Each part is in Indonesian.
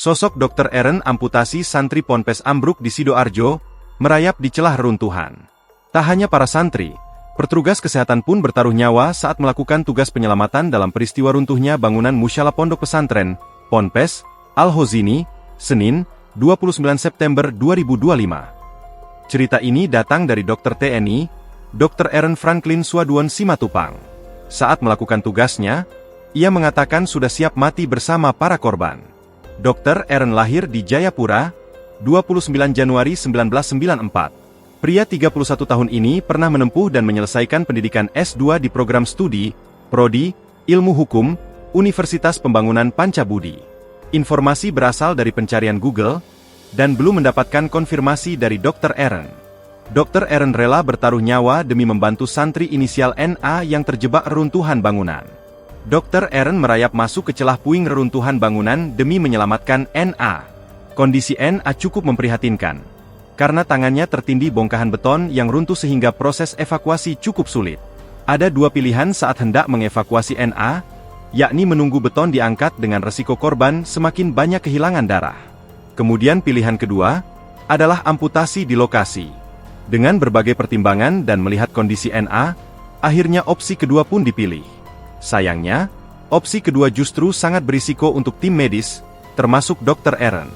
Sosok Dr. Eren amputasi santri Ponpes ambruk di Sidoarjo, merayap di celah reruntuhan. Tak hanya para santri, petugas kesehatan pun bertaruh nyawa saat melakukan tugas penyelamatan dalam peristiwa runtuhnya bangunan Musyalah Pondok Pesantren, Ponpes, Al-Hozini, Senin, 29 September 2025. Cerita ini datang dari Dr. TNI, Dr. Eren Franklin Swaduon Simatupang. Saat melakukan tugasnya, ia mengatakan sudah siap mati bersama para korban. Dr. Eren lahir di Jayapura, 29 Januari 1994. Pria 31 tahun ini pernah menempuh dan menyelesaikan pendidikan S2 di program studi, Prodi, Ilmu Hukum, Universitas Pembangunan Pancabudi. Informasi berasal dari pencarian Google, dan belum mendapatkan konfirmasi dari Dr. Eren. Dr. Eren rela bertaruh nyawa demi membantu santri inisial NA yang terjebak reruntuhan bangunan. Dr. Eren merayap masuk ke celah puing reruntuhan bangunan demi menyelamatkan NA. Kondisi NA cukup memprihatinkan, karena tangannya tertindih bongkahan beton yang runtuh sehingga proses evakuasi cukup sulit. Ada dua pilihan saat hendak mengevakuasi NA, yakni menunggu beton diangkat dengan resiko korban semakin banyak kehilangan darah. Kemudian pilihan kedua, adalah amputasi di lokasi. Dengan berbagai pertimbangan dan melihat kondisi NA, akhirnya opsi kedua pun dipilih. Sayangnya, opsi kedua justru sangat berisiko untuk tim medis, termasuk Dr. Eren.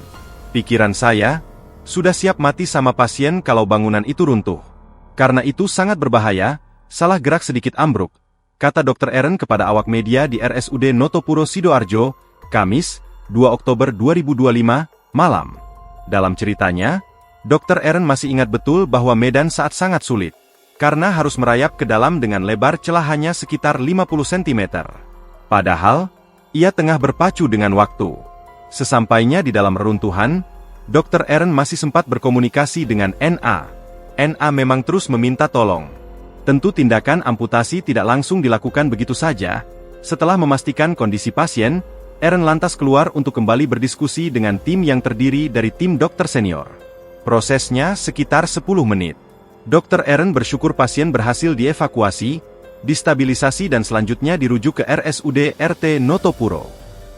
Pikiran saya, sudah siap mati sama pasien kalau bangunan itu runtuh. Karena itu sangat berbahaya, salah gerak sedikit ambruk, kata Dr. Eren kepada awak media di RSUD Notopuro Sidoarjo, Kamis, 2 Oktober 2025, malam. Dalam ceritanya, Dr. Eren masih ingat betul bahwa medan saat sangat sulit, karena harus merayap ke dalam dengan lebar celah hanya sekitar 50 cm. Padahal, ia tengah berpacu dengan waktu. Sesampainya di dalam reruntuhan, Dr. Eren masih sempat berkomunikasi dengan NA. NA memang terus meminta tolong. Tentu tindakan amputasi tidak langsung dilakukan begitu saja. Setelah memastikan kondisi pasien, Eren lantas keluar untuk kembali berdiskusi dengan tim yang terdiri dari tim dokter senior. Prosesnya sekitar 10 menit. Dr. Eren bersyukur pasien berhasil dievakuasi, distabilisasi dan selanjutnya dirujuk ke RSUD RT Notopuro.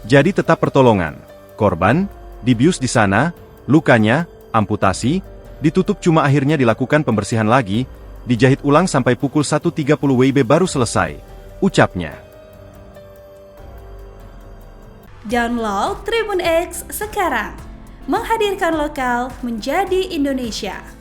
Jadi tetap pertolongan. Korban, dibius di sana, lukanya, amputasi, ditutup cuma akhirnya dilakukan pembersihan lagi, dijahit ulang sampai pukul 1.30 WIB baru selesai, ucapnya. Download Tribun X sekarang, menghadirkan lokal menjadi Indonesia.